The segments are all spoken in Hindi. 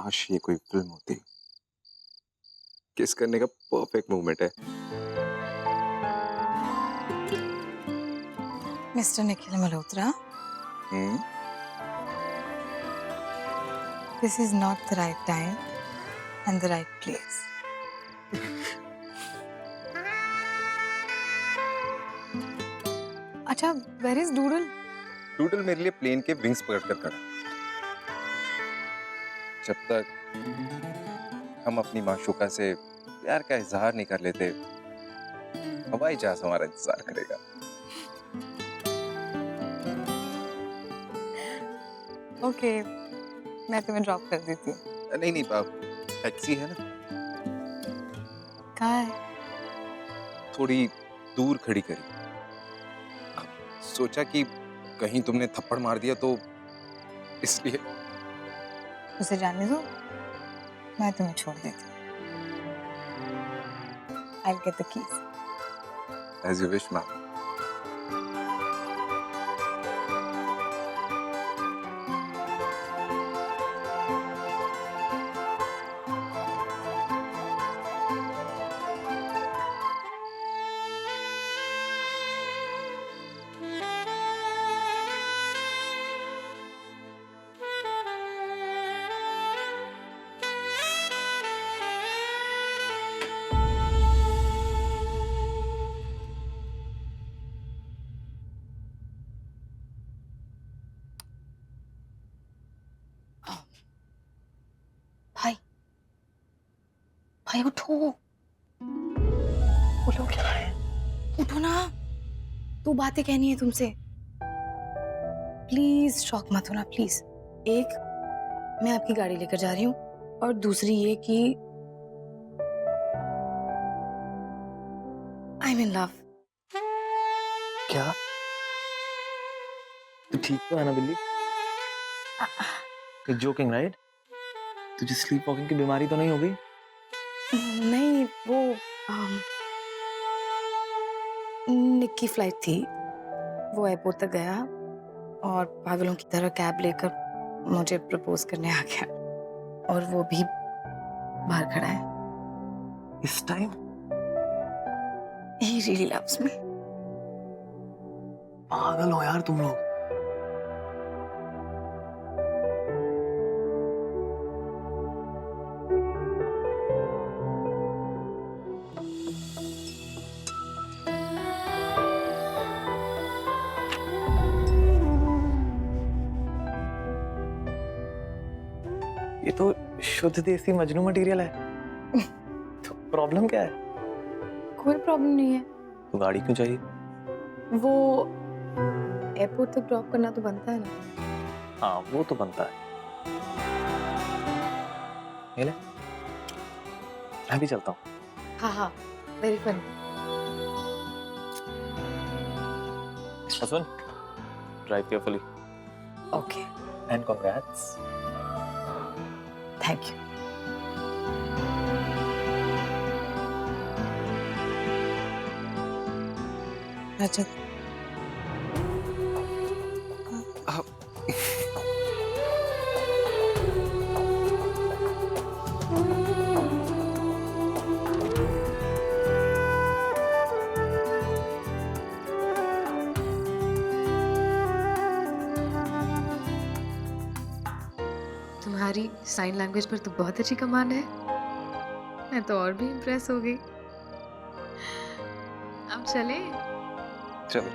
काश ये कोई फिल्म होती। किस करने का परफेक्ट मोमेंट है। Mister Nikhil Malhotra, hmm. this is not the right time and the right place. अच्छा, where is Doodle? डूडल मेरे लिए प्लेन के विंग्स पकड़ कर खड़ा है। जब तक हम अपनी माशूका से प्यार का इजहार नहीं कर लेते, हवाई जहाज हमारा इंतजार करेगा। Okay, मैं तुम्हें ड्रॉप कर देती हूँ। नहीं नहीं बाप, टैक्सी है ना, कहाँ है? थोड़ी दूर खड़ी करी। सोचा कि कहीं तुमने थप्पड़ मार दिया तो इसलिए। उसे जाने दो, मैं तुम्हें छोड़ देती हूँ। I'll get the keys. As you wish, ma'am. भाई, भाई उठो। उठो, क्या है? उठो ना, दो बातें कहनी है तुमसे। प्लीज शॉक मत होना, प्लीज। एक, मैं आपकी गाड़ी लेकर जा रही हूँ, और दूसरी ये कि आई एम इन लव। क्या? तू ठीक तो है ना बिल्ली? You joking right? तुझे स्लीप वॉकिंग की बीमारी तो नहीं हो गई? नहीं, वो निक की फ्लाइट थी, वो एयरपोर्ट तक गया और पागलों की तरह कैब लेकर मुझे प्रपोज करने आ गया, और वो भी बाहर खड़ा है। इस time? He really loves me. पागल हो यार तुम लोग। ये तो शुद्ध देसी मजनू मटेरियल है। तो प्रॉब्लम क्या है? कोई प्रॉब्लम नहीं है। तो गाड़ी क्यों चाहिए? वो एयरपोर्ट तक ड्रॉप करना तो बनता है ना। हाँ वो तो बनता है। ये ले, मैं भी चलता हूँ। हाँ हाँ, very fun. Hasan, drive carefully. Okay, and congrats. Thank you. Rajat, तुम्हारी साइन लैंग्वेज पर तो बहुत अच्छी कमांड है। मैं तो और भी इम्प्रेस हो गई। अब चले? चलो।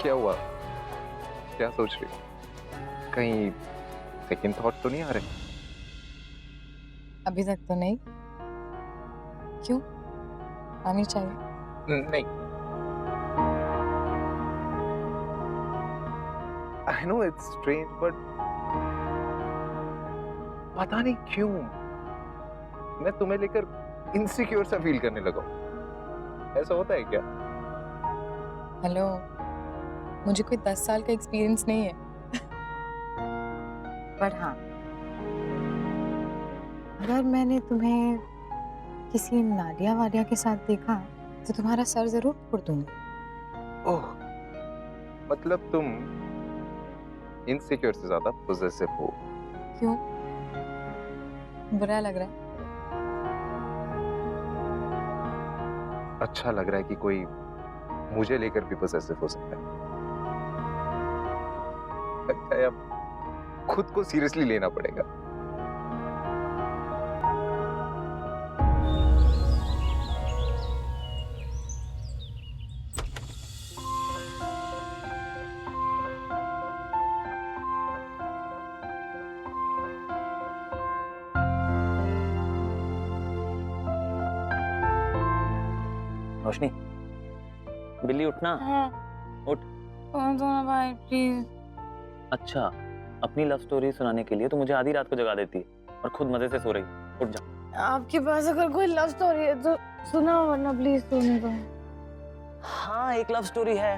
क्या हुआ? क्या सोच रही हो? कहीं सेकंड थॉट तो नहीं आ रहे? अभी तक तो नहीं। क्यों, आनी चाहिए? नहीं। I know it's strange, but पता नहीं क्यों मैं तुम्हें लेकर इनसिक्योर सा फील करने लगा हूं। ऐसा होता है क्या? हेलो, मुझे कोई 10 साल का एक्सपीरियंस नहीं है। पर हाँ, अगर मैंने तुम्हें किसी नाडिया वाडिया के साथ देखा तो तुम्हारा सर जरूर फोड़ दूंगी। ओह, मतलब तुम इनसिक्योर से ज्यादा पॉसेसिव हो। क्यों? बुरा लग रहा है? अच्छा लग रहा है कि कोई मुझे लेकर भी पॉसेसिव हो सकता है। लगता है अब खुद को सीरियसली लेना पड़ेगा। रोशनी, बिल्ली उठना। उठ। कौन सा भाई प्लीज? अच्छा, अपनी लव स्टोरी सुनाने के लिए तो मुझे आधी रात को जगा देती है और खुद मजे से सो रही। उठ जा। आपके पास अगर कोई लव स्टोरी है तो सुनाओ, वरना प्लीज सोने दो। हाँ, एक लव स्टोरी है।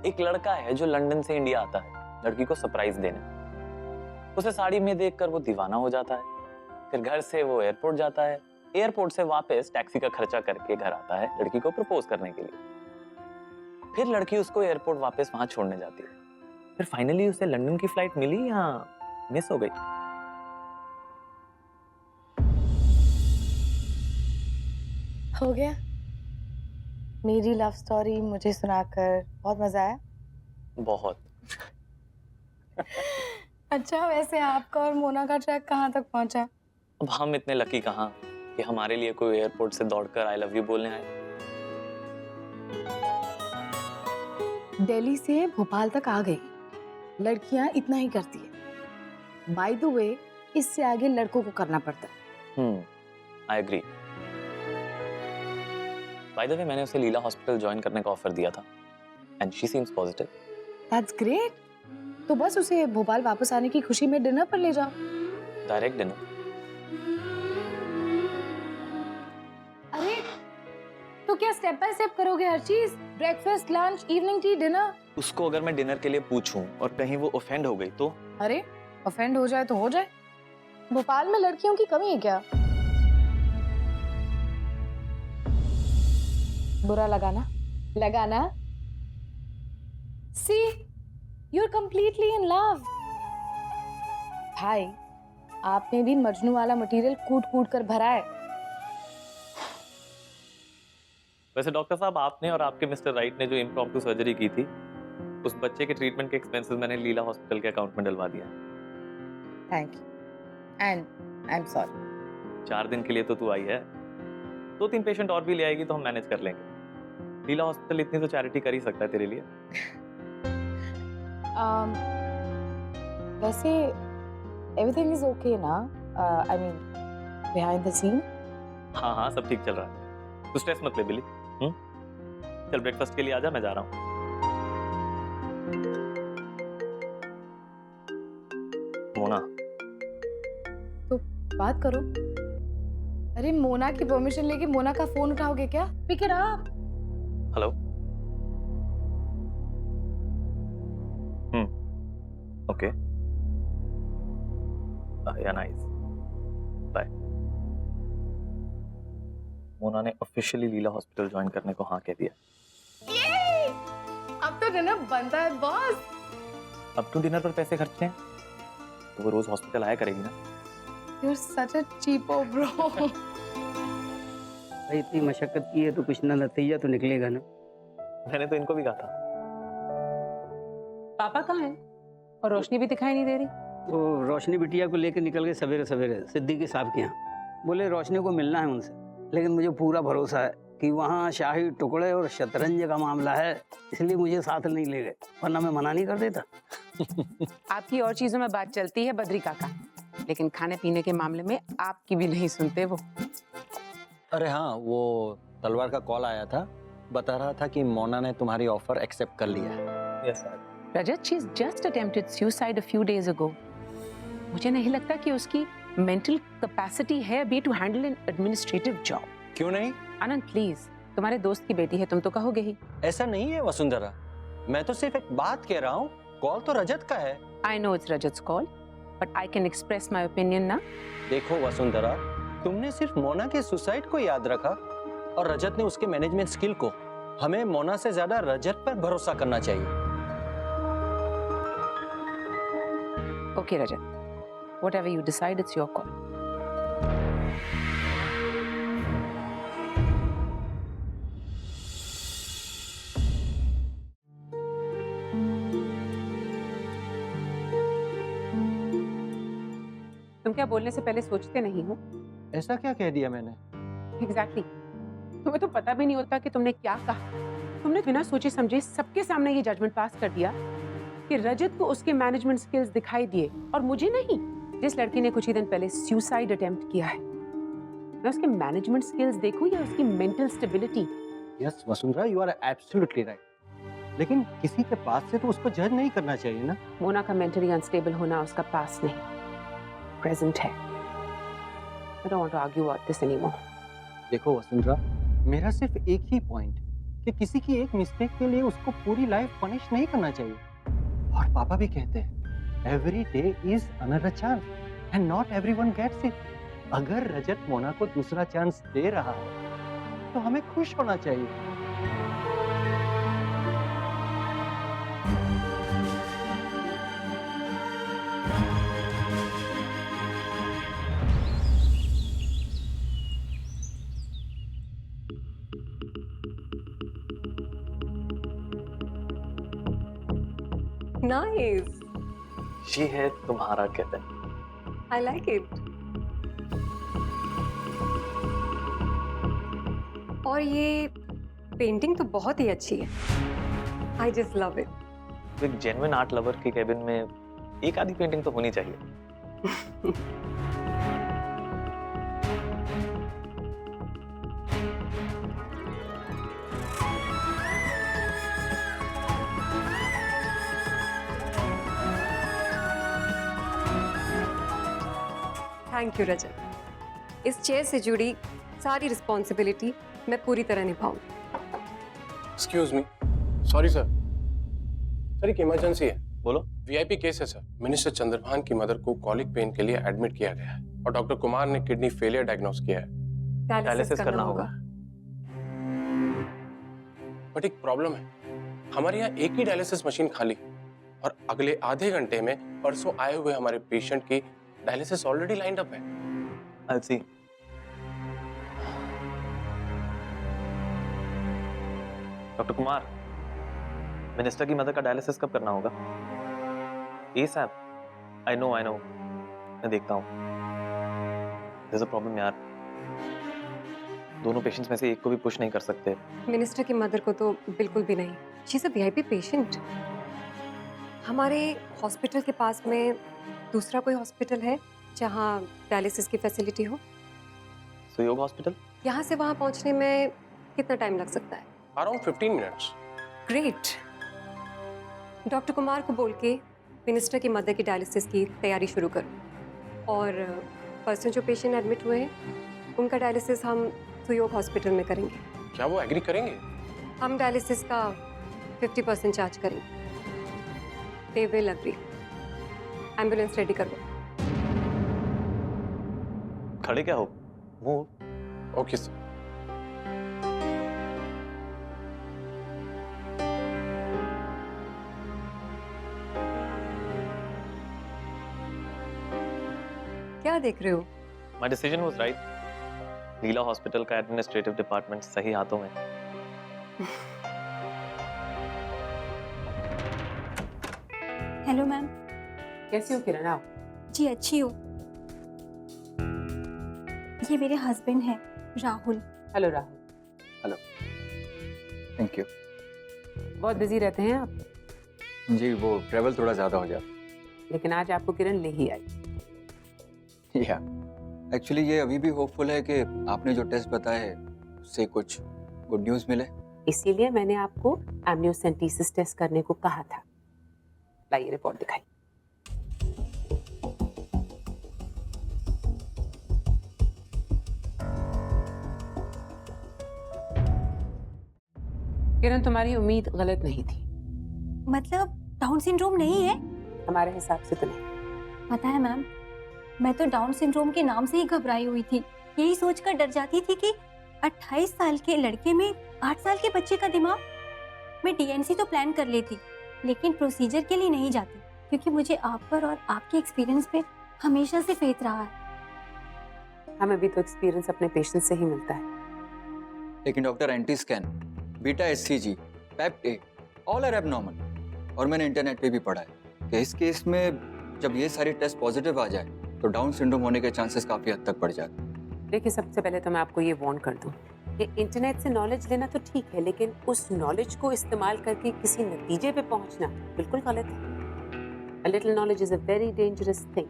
एक लड़का है जो लंदन से इंडिया आता है लड़की को सरप्राइज देने। उसे साड़ी में देखकर वो दीवाना हो जाता है। फिर घर से वो एयरपोर्ट जाता है। एयरपोर्ट से वापस टैक्सी का खर्चा करके घर आता है लड़की को प्रपोज करने के लिए। फिर लड़की उसको एयरपोर्ट वापस वहां छोड़ने जाती है। फिर फाइनली उसे लंदन की फ्लाइट मिली या मिस हो गई? हो गया। मेरी लव स्टोरी मुझे सुनाकर बहुत मजा आया। बहुत। अच्छा, वैसे आपका और मोना का ट्रैक कहाँ तक पहुंचा? अब हम इतने लकी कहाँ कि हमारे लिए कोई एयरपोर्ट से दौड़कर आई लव यू बोलने आए। दिल्ली से भोपाल तक आ गई। लड़कियां इतना ही करती है। बाय द वे, इससे आगे लड़कों को करना पड़ता है। I agree. By the way, मैंने उसे लीला हॉस्पिटल ज्वाइन करने का ऑफर दिया था and she seems positive. That's great. तो बस उसे भोपाल वापस आने की खुशी में डिनर पर ले जाओ। Direct dinner? अरे, तो क्या स्टेप बाय स्टेप करोगे हर चीज? Breakfast, lunch, evening tea, dinner? उसको अगर मैं डिनर के लिए पूछूं और कहीं वो ऑफेंड हो गई तो? अरे, ऑफेंड हो जाए तो हो जाए। भोपाल में लड़कियों की कमी है क्या? बुरा लगाना लगाना। सी, you're completely in love. भाई, आपने भी मजनू वाला मटेरियल कूट कूट कर भरा है। वैसे डॉक्टर साहब, आपने और आपके मिस्टर राइट ने जो इम्प्रॉम्प्टू सर्जरी की थी, उस बच्चे के ट्रीटमेंट के एक्सपेंसेस मैंने लीला हॉस्पिटल के अकाउंट में डलवा दिया। Thank you and I am sorry. 4 दिन के लिए तो तू आई है, 2-3 पेशेंट और भी ले आएगी तो हम मैनेज कर लेंगे। लीला हॉस्पिटल इतनी तो चैरिटी कर ही सकता है तेरे लिए। वैसे एवरीथिंग इज ओके ना? I mean behind the scene? हाँ हाँ, सब ठीक चल रहा है। तू स्ट्रेस मत ले बिली। चल ब्रेकफास्ट के लिए आजा, मैं जा रहा हूँ। मोना, तो बात करो। अरे, मोना की परमिशन लेके मोना का फोन उठाओगे क्या? Pick it up. Hello. Okay, yeah nice, bye. Mona ने ऑफिशियली लीला हॉस्पिटल ज्वाइन करने को हाँ कह दिया। ये! अब तो डिनर बनता है बॉस। अब तू डिनर पर पैसे खर्चते हैं तो वो रोज हॉस्पिटल आया करेगी ना। You're such a cheapo bro. भाई इतनी मशक्कत की है तो कुछ ना नतीजा तो निकलेगा ना। मैंने तो इनको भी कहा था। पापा कहाँ हैं? और रोशनी भी दिखाई नहीं दे रही। वो रोशनी बिटिया को लेकर निकल गए सवेरे सवेरे सिद्दीकी साहब के यहाँ। बोले रोशनी को मिलना है उनसे, लेकिन मुझे पूरा भरोसा है कि वहाँ शाही टुकड़े और शतरंज का मामला है, इसलिए मुझे साथ नहीं ले गए, वरना मैं मना नहीं कर देता। आपकी और चीजों में बात चलती है बद्री काका, लेकिन खाने पीने के मामले में आपकी भी नहीं सुनते वो। अरे हाँ, वो तलवार का कॉल आया था, बता रहा था कि मोना ने तुम्हारी ऑफर एक्सेप्ट कर लिया है। Yes sir. Rajat, she just attempted suicide a few days ago. मुझे नहीं लगता कि उसकी मेंटल कैपेसिटी है अभी to handle an administrative job. क्यों नहीं? आनंद प्लीज, तुम्हारे दोस्त की बेटी है, तुम तो कहोगे ही। ऐसा नहीं है वसुंधरा, मैं तो सिर्फ एक बात कह रहा हूँ, कॉल तो रजत का है। I know it's Rajat's call, but I can express my opinion ना। देखो वसुंधरा, तुमने सिर्फ मोना के सुसाइड को याद रखा और रजत ने उसके मैनेजमेंट स्किल को। हमें मोना से ज्यादा रजत पर भरोसा करना चाहिए। Okay, Rajat. Whatever you decide, it's your call. तुम क्या बोलने से पहले सोचते नहीं हो? ऐसा क्या कह दिया मैंने? Exactly. तुम्हें तो पता भी नहीं होता कि तुमने क्या कहा। तुमने बिना सोचे समझे सबके सामने ये जजमेंट पास कर दिया कि रजत को उसके मैनेजमेंट स्किल्स दिखाई दिए और मुझे नहीं। जिस लड़की ने कुछ ही दिन पहले सुसाइड अटेम्प्ट किया है, मैं उसके मैनेजमेंट स्किल्स देखूं या उसकी mental stability? Yes Vasundhara, you are absolutely right. लेकिन किसी के पास से तो उसको जज नहीं करना चाहिए ना। मोना का मेंटली अनस्टेबल होना उसका पास्ट नहीं, प्रेजेंट है। I don't want to argue about this anymore. देखो वसुंधरा, मेरा सिर्फ एक ही पॉइंट कि किसी की एक मिस्टेक के लिए उसको पूरी लाइफ पनिश नहीं करना चाहिए। और पापा भी कहते हैं every day is another chance and not everyone gets it. अगर रजत मोना को दूसरा चांस दे रहा है तो हमें खुश होना चाहिए। Nice. ये है तुम्हारा केबिन। I like it. और ये पेंटिंग तो बहुत ही अच्छी है। I just love it. तो एक जेन्युइन आर्ट लवर के केबिन में एक आधी पेंटिंग तो होनी चाहिए। Thank you Rajat. इस चेयर से जुड़ी सारी रिस्पॉन्सिबिलिटी मैं पूरी तरह निभाऊंगी। Excuse me, sorry sir. Sir एक इमरजेंसी है। बोलो। वीआईपी केस है सर। मिनिस्टर चंद्रभान की मदर को कॉलिक पेन के लिए एडमिट किया गया है और डॉक्टर कुमार ने किडनी फेलियर डायग्नोज किया है। डायलिसिस करना होगा। बट एक प्रॉब्लम है, हमारे यहाँ एक ही डायलिसिस मशीन खाली और अगले आधे घंटे में परसों आए हुए हमारे पेशेंट की डायलिसिस ऑलरेडी लाइंड अप है। I'll see. Doctor Kumar, minister की मदर का डायलिसिस कब करना होगा? ASAP. I know. मैं देखता हूँ। There's a problem यार। दोनों पेशेंट्स में से एक को भी पुश नहीं कर सकते। मिनिस्टर की मदर को तो बिल्कुल भी नहीं। She is a VIP patient. हमारे हॉस्पिटल के पास में दूसरा कोई हॉस्पिटल है जहाँ डायलिसिस की फैसिलिटी हो? सुयोग हॉस्पिटल? यहाँ से वहाँ पहुँचने में कितना टाइम लग सकता है? Around 15 minutes. Great. Doctor Kumar को बोल के मिनिस्टर की मदर की डायलिसिस की तैयारी शुरू करो और परसों जो पेशेंट एडमिट हुए हैं उनका डायलिसिस हम सुयोग हॉस्पिटल में करेंगे। क्या वो एग्री करेंगे? हम डायलिसिस का 50% चार्ज करेंगे। They will agree. Ambulance ready करो। खड़े क्या हो? मूव। Okay sir. क्या देख रहे हो? My decision was right. Leela hospital का एडमिनिस्ट्रेटिव डिपार्टमेंट सही हाथों में। Hello ma'am. कैसे हो किरण? आओ। जी अच्छी हो। ये मेरे हस्बैंड हैं Rahul. Hello Rahul. Thank you. बहुत बिजी रहते हैं आप, जी वो ट्रैवल थोड़ा ज़्यादा हो जाता लेकिन आज आपको किरण ले ही आई। या एक्चुअली ये अभी भी होपफुल है कि आपने जो टेस्ट बताया है उससे कुछ गुड न्यूज़ मिले। इसीलिए मैंने आपको एमनियोसेंटेसिस टेस्ट करने को कहा था। लाइए रिपोर्ट दिखाई। किरण, तुम्हारी उम्मीद गलत नहीं थी। मतलब डाउन सिंड्रोम नहीं है? हमारे हिसाब से तो नहीं। पता है मैम, मैं तो डाउन सिंड्रोम के नाम से ही घबराई हुई थी। यही सोचकर डर जाती थी कि 28 साल के लड़के में 8 साल के बच्चे का दिमाग। मैं डीएनसी तो प्लान कर लेती, लेकिन प्रोसीजर के लिए नहीं जाती, क्योंकि मुझे आप पर और आपके एक्सपीरियंस पे हमेशा से फेथ रहा है। हमें भी तो एक्सपीरियंस अपने पेशेंट से ही मिलता है। लेकिन doctor anti scan, beta SCG, पेप्ट ए, ऑल आर एबनॉर्मल। और मैंने इंटरनेट पे भी पढ़ा है कि इस केस में जब ये सारे टेस्ट पॉजिटिव आ जाए तो डाउन सिंड्रोम होने के चांसेस काफी हद तक बढ़ जाते हैं। देखिए, सबसे पहले तो मैं आपको ये वार्न कर दूं, ये इंटरनेट से नॉलेज लेना तो ठीक है, लेकिन उस नॉलेज को इस्तेमाल करके किसी नतीजे पे पहुंचना बिल्कुल गलत है। A little knowledge is a very dangerous thing.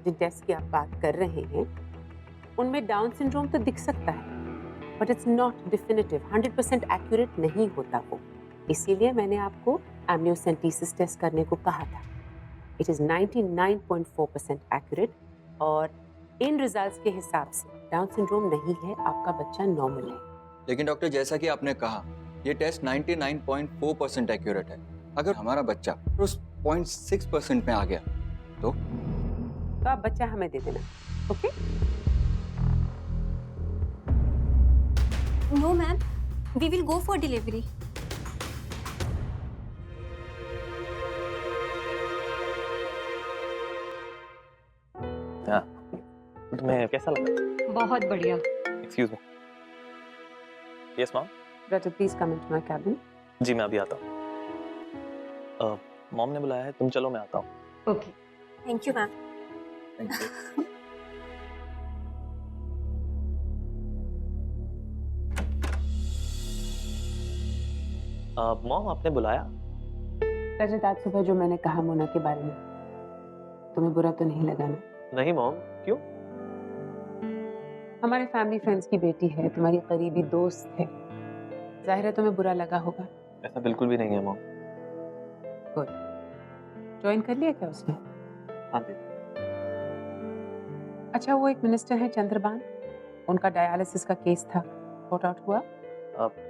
जिन टेस्ट की आप बात कर रहे हैं, उनमें डाउन सिंड्रोम तो दिख सकता है, but it's not definitive, 100% accurate नहीं होता वो। इसीलिए मैंने आपको एमनियोसेंटेसिस टेस्ट करने को कहा था। इट इज 99.4% एक्यूरेट, और इन रिजल्ट्स के हिसाब से डाउन सिंड्रोम नहीं है, आपका बच्चा नॉर्मल है। लेकिन डॉक्टर, जैसा कि आपने कहा, ये टेस्ट 99.4% एक्यूरेट है। अगर हमारा बच्चा उस 0.6% में आ गया तो आप बच्चा हमें दे देना, okay? No ma'am, we will go for delivery. तुम्हें कैसा लगा? बहुत बढ़िया। Excuse me. Yes ma'am. Rajat, please come into my cabin. जी मैं अभी आता हूँ। मॉम ने बुलाया है, तुम चलो मैं आता हूँ। Okay. Thank you ma'am. Mom आपने बुलाया? रजत, आज सुबह जो मैंने कहा मोना के बारे में, तुम्हें बुरा तो नहीं लगा ना? नहीं मॉम, क्यों? हमारे फैमिली फ्रेंड्स की बेटी है, तुम्हारी करीबी दोस्त है, जाहिर है तुम्हें बुरा लगा होगा। ऐसा बिल्कुल भी नहीं है मॉम। गुड। ज्वाइन कर लिया क्या उसने? हाँ जी। अच्छा, वो एक मिनिस्टर है चंद्रबान, उनका डायलिसिस का केस था, सॉर्ट आउट हुआ?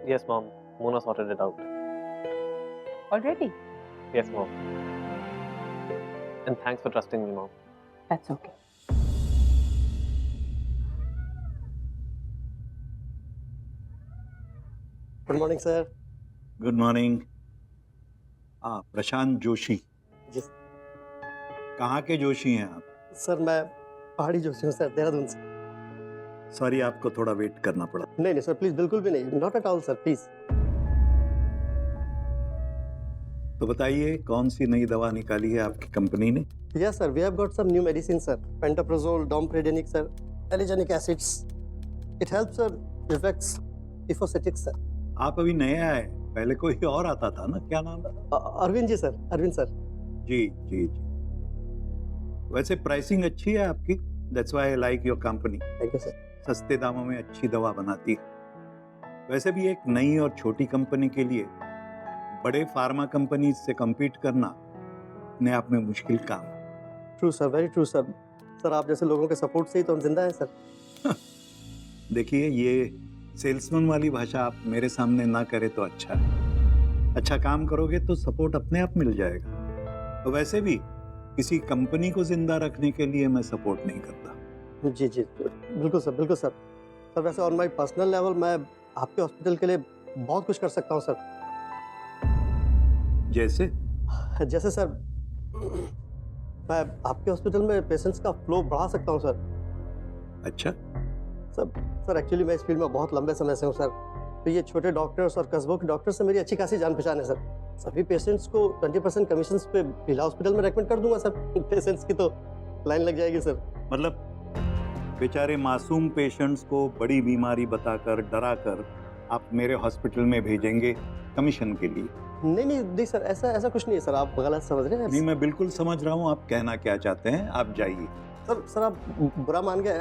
Yes mom, Mona sorted it out already? Yes mom, and thanks for trusting me mom. That's okay. Good morning sir. Good morning. हाँ, प्रशांत जोशी। जी कहाँ के जोशी हैं आप? सर, मैं पहाड़ी जोशी हूँ सर, देहरादून से। सॉरी, आपको थोड़ा वेट करना पड़ा। नहीं नहीं सर, प्लीज, बिल्कुल भी नहीं, not at all sir, please. तो बताइए, कौन सी नई दवा निकाली है आपकी कंपनी ने? Yes sir, we have got some new medicine sir, pantoprazole, डोम्प्रेडेनिक sir, alginic acids. It helps sir, effects इफोसेटिक्स सर। आप अभी नए आए, पहले कोई और आता था ना, क्या नाम? Arvind ji sir, Arvind sir. जी जी जी। वैसे प्राइसिंग अच्छी है आपकी, that's why I like your company. Thank you sir. सस्ते दामों में अच्छी दवा बनाती है। वैसे भी एक नई और छोटी कंपनी के लिए बड़े फार्मा कंपनी से compete करना अपने आप में मुश्किल काम है। True sir, very true sir. Sir, आप जैसे लोगों के सपोर्ट से ही तो हम जिंदा हैं सर। देखिए, ये सेल्समैन वाली भाषा आप मेरे सामने ना करें तो अच्छा है। अच्छा काम करोगे तो सपोर्ट अपने आप मिल जाएगा। तो वैसे भी किसी कंपनी को जिंदा रखने के लिए मैं सपोर्ट नहीं करता। जी जी, बिल्कुल सर, बिल्कुल सर। सर, वैसे ऑन माय पर्सनल लेवल मैं आपके हॉस्पिटल के लिए बहुत कुछ कर सकता हूँ सर। जैसे? जैसे सर, मैं आपके हॉस्पिटल में पेशेंट्स का फ्लो बढ़ा सकता हूँ सर। अच्छा सर एक्चुअली मैं इस फील्ड में बहुत लंबे समय से हूँ सर, तो ये छोटे डॉक्टर्स और कस्बों के डॉक्टर्स से मेरी अच्छी खासी जान पहचान है सर। सभी पेशेंट्स को 20% कमीशन पे भिला हॉस्पिटल में रेकमेंड कर दूंगा सर। पेशेंट्स की तो लाइन लग जाएगी सर। मतलब बेचारे मासूम पेशेंट्स को बड़ी बीमारी बताकर, डराकर आप मेरे हॉस्पिटल में भेजेंगे कमीशन के लिए? नहीं नहीं सर, ऐसा कुछ नहीं है सर, आप गलत समझ रहे हैं। नहीं, मैं बिल्कुल समझ रहा हूँ आप कहना क्या चाहते हैं। आप जाइए। सर आप बुरा मान गए,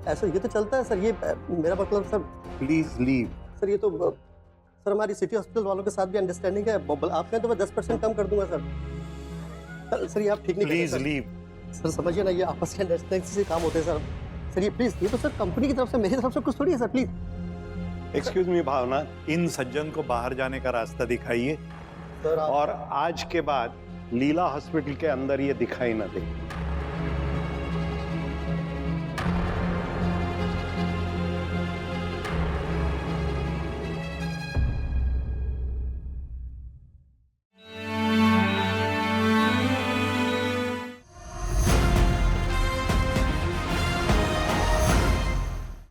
ऐसा ये तो चलता है सर, ये मेरा मतलब सर। Please leave. सर ये तो सर हमारी सिटी हॉस्पिटल वालों के साथ भी अंडरस्टैंडिंग है, आप कहें तो मैं 10% कम कर दूंगा सर। सर ये आप ठीक नहीं प्लीज लीव। सर समझिए ना, ये आपस के अंडरस्टैंडिंग से काम होते हैं सर। सर ये प्लीज, ये तो सर कंपनी की तरफ से, मेरी तरफ से कुछ थोड़ी है सर, प्लीज। एक्सक्यूज मी भावना, इन सज्जन को बाहर जाने का रास्ता दिखाइए और आज के बाद लीला हॉस्पिटल के अंदर ये दिखाई ना दे।